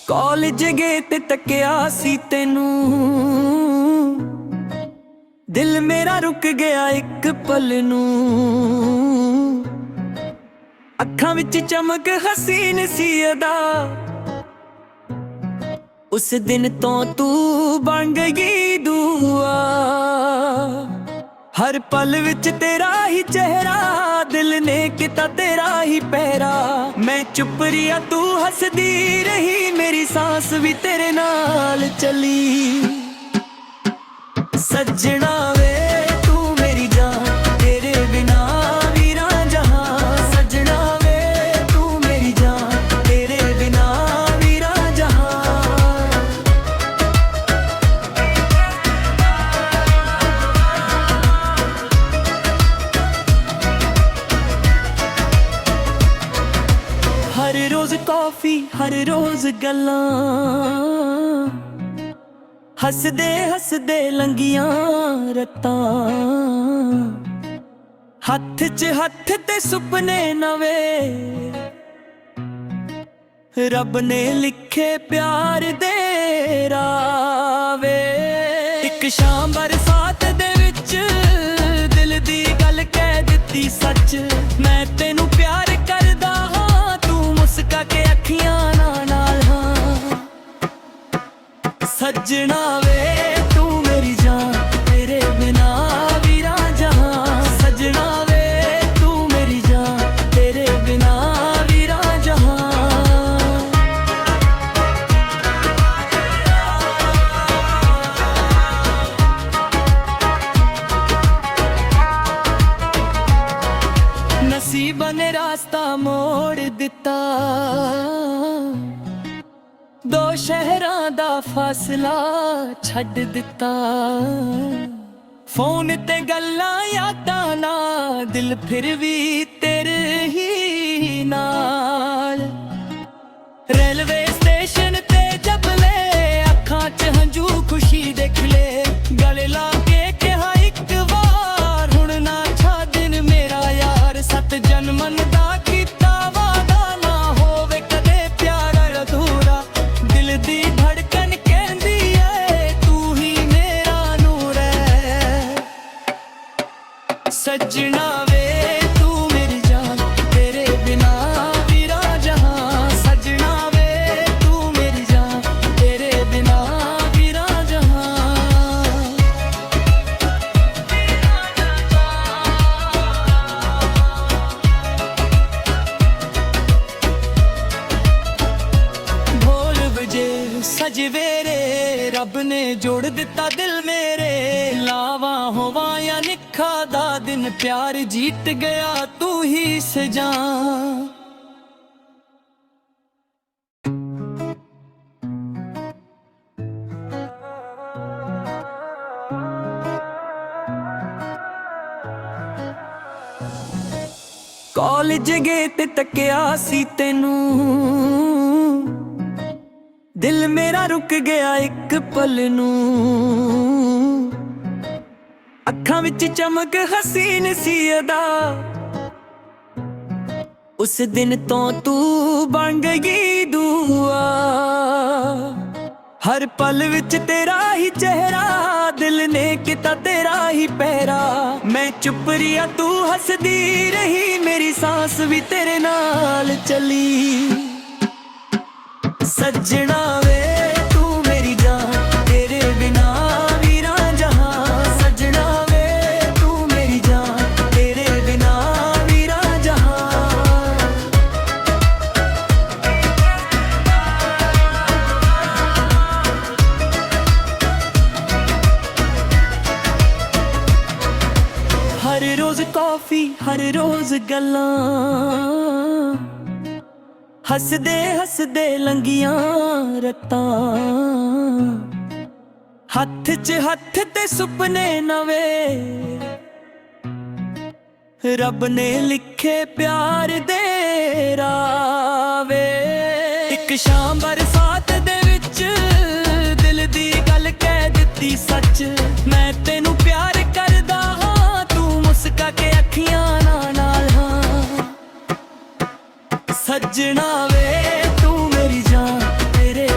College ਗਏ ਤੇ ਤੱਕਿਆ ਸੀ ਤੈਨੂੰ, ਦਿਲ ਮੇਰਾ ਰੁਕ ਗਿਆ ਇੱਕ ਪਲ ਨੂੰ। ਅੱਖਾਂ ਵਿੱਚ ਚਮਕ ਹਸੀਨ ਸੀ ਅਦਾ, ਉਸ ਦਿਨ ਤੋਂ ਤੂੰ ਬਣ ਗਈ ਦੁਆ। ਹਰ ਪਲ ਵਿੱਚ ਤੇਰਾ ਹੀ ਚਿਹਰਾ, ਦਿਲ ਨੇ ਕੀਤਾ ਤੇਰਾ ਹੀ ਪਹਿਰਾ। ਮੈਂ ਚੁੱਪ ਰਿਹਾ ਤੂੰ ਹੱਸਦੀ ਰਹੀ, ਮੇਰੀ सांस ਵੀ ਤੇਰੇ ਨਾਲ ਚਲੀ। ਸੱਜਣਾ ਵੇ ਤੂੰ ਮੇਰੀ ਜਾਨ, ਤੇਰੇ ਬਿਨਾ ਵੀਰਾ ਜਹਾਂ। ਸੱਜਣਾ ਵੇ ਤੂੰ ਮੇਰੀ ਜਾਨ, ਤੇਰੇ ਬਿਨਾ ਵੀਰਾ ਜਹਾਂ। हर रोज कॉफी हर रोज गल्लां, हसदे हसदे लंघियां रत्तां। हत्थ च हत्थ ते सुपने नवे, रब ने लिखे प्यार दे रावे। एक शाम बरसात दे विच दिल दी गल कह दित्ती सच। मैं तेनू प्यार करदा हां, तू मुस्का के अखियां नाल हां। सज्जना वे तू मेरी जान, तेरे बिना वीरा जहां। सज्जना वे तू मेरी जान, तेरे बिना वीरा जहां। नसीब ने रास्ता मोड़ दिता, दो शहरां दा फासला छड्ड दिता। फोन ते गल्लां यादां ना, दिल फिर भी तेरे ही नाल। रेलवे स्टेशन ते जबले अखां च हंजू खुशी दे खिले। गले ला के कहा इक वार, हुण ना छा दिन मेरा यार। सत जन्मन दा कीता वादा, ना होवे कदे प्यार अधूरा। दिल दी धड़कन कहंदी ऐ तू ही मेरा नूर है। सज्जना वे तू मेरी जान, तेरे बिना वीरा जहां। सज्जना वे तू मेरी जान, तेरे बिना वीरा जहां। ढोल बजे सजवेरे, रब ने जोड़ दिता दिल मेरे। लावा होवा या निखा दा दिन, प्यार जीत गया तू ही सजा। ਕਾਲਜ ਗਏ ਤੇ ਤੱਕਿਆ ਸੀ ਤੈਨੂੰ, ਦਿਲ ਮੇਰਾ ਰੁਕ ਗਿਆ ਇੱਕ ਪਲ ਨੂੰ। ਅੱਖਾਂ ਵਿੱਚ ਚਮਕ ਹਸੀਨ ਸੀ ਅਦਾ, ਉਸ ਦਿਨ ਤੋਂ ਤੂੰ ਬਣ ਗਈ ਦੁਆ। ਹਰ ਪਲ ਵਿੱਚ ਤੇਰਾ ਹੀ ਚਿਹਰਾ, ਦਿਲ ਨੇ ਕੀਤਾ ਤੇਰਾ ਹੀ ਪਹਿਰਾ। ਮੈਂ ਚੁੱਪ ਰਿਹਾ ਤੂੰ ਹੱਸਦੀ ਰਹੀ, ਮੇਰੀ सांस ਵੀ ਤੇਰੇ ਨਾਲ ਚਲੀ। ਸੱਜਣਾ ਵੇ ਤੂੰ ਮੇਰੀ ਜਾਨ, ਤੇਰੇ ਬਿਨਾ ਵੀਰਾ ਜਹਾਂ। ਸੱਜਣਾ ਵੇ ਤੂੰ ਮੇਰੀ ਜਾਨ, ਤੇਰੇ ਬਿਨਾ ਵੀਰਾ ਜਹਾਂ। हर रोज कॉफी हर रोज गल्लां, हसदे हसदे लंघियां रत्तां। हत्थ च हत्थ ते सुपने नवे, रब ने लिखे प्यार दे रावे। एक शाम बरसात दे विच दिल दी गल कह दित्ती सच। मैं तेनू प्यार करदा हां, तू मुस्का के अखियां नाल हां। सज्जना वे तू मेरी जान, तेरे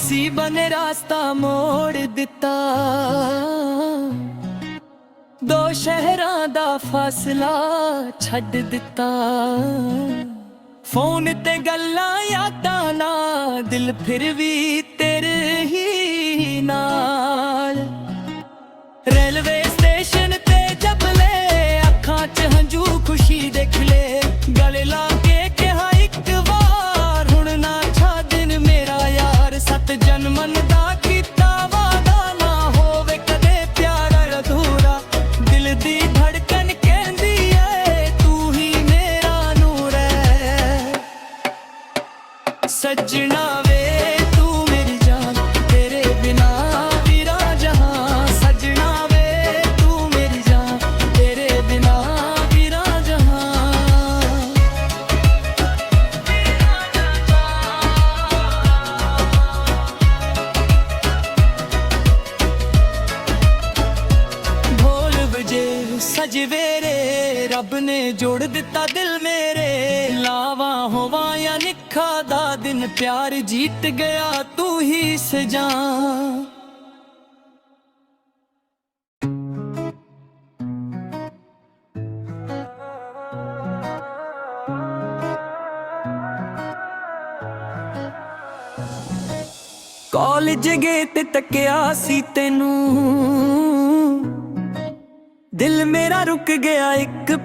ਨਸੀਬਾਂ ਨੇ ਰਾਸਤਾ ਮੋੜ ਦਿੱਤਾ, ਦੋ ਸ਼ਹਿਰਾਂ ਦਾ ਫਾਸਲਾ ਛੱਡ ਦਿੱਤਾ। ਫੋਨ ਤੇ ਗੱਲਾਂ ਯਾਦਾਂ ਨਾ, ਦਿਲ ਫਿਰ ਵੀ ਤੇਰੇ ਹੀ ਨਾਲ। ਰੇਲਵੇ ਸਟੇਸ਼ਨ ਤੇ ਜਬ ਲੈ ਅੱਖਾਂ 'ਚ ਹੰਝੂ ਖੁਸ਼ੀ ਦੇ ਖਿਲੇ, ਗਲੇ ਲਾ ਕੇ ਕਿਹਾ ਇੱਕ ਵਾਰ ਹੁਣ ਨਾ ਛੱਡ ਦਿਨ ਮੇਰਾ ਯਾਰ। 7 ਜਨਮਾਂ ਦਾ ਕੀਤਾ ਵਾਦਾ ਨਾ ਹੋਵੇ ਕਦੇ ਪਿਆਰ ਅਧੂਰਾ, ਦਿਲ ਦੀ ਧੜਕਨ ਕਹਿੰਦੀ ਏ ਤੂੰ ਹੀ ਮੇਰਾ ਨੂਰ ਹੈ। ਸੱਜਣਾ ਵੇ ਤੂੰ ਮੇਰੀ ਜਾਨ, ਤੇਰੇ ਬਿਨਾ ਵੀਰਾ ਜਹਾਂ। ਸੱਜਣਾ ਵੇ ਤੂੰ ਮੇਰੀ ਜਾਨ, ਤੇਰੇ ਬਿਨਾ ਵੀਰਾ ਜਹਾਂ। ਢੋਲ ਵਜੇ ਸਜਵੇਰੇ, ਰੱਬ ਨੇ ਜੋੜ ਦਿੱਤਾ ਦਿਲ ਮੇਰੇ। ਲਾਵਾਂ ਹੋਵਾਂ ਜਾਂ ਨਿੱਖਾ ਦਾ ਦਿਨ, ਪਿਆਰ ਜੀਤ ਗਿਆ ਤੂੰ ਹੀ ਸਜਾਂ। ਕਾਲਜ ਗਏ ਤੇ ਤੱਕਿਆ ਸੀ ਤੈਨੂੰ, ਦਿਲ ਮੇਰਾ ਰੁਕ ਗਿਆ ਇੱਕ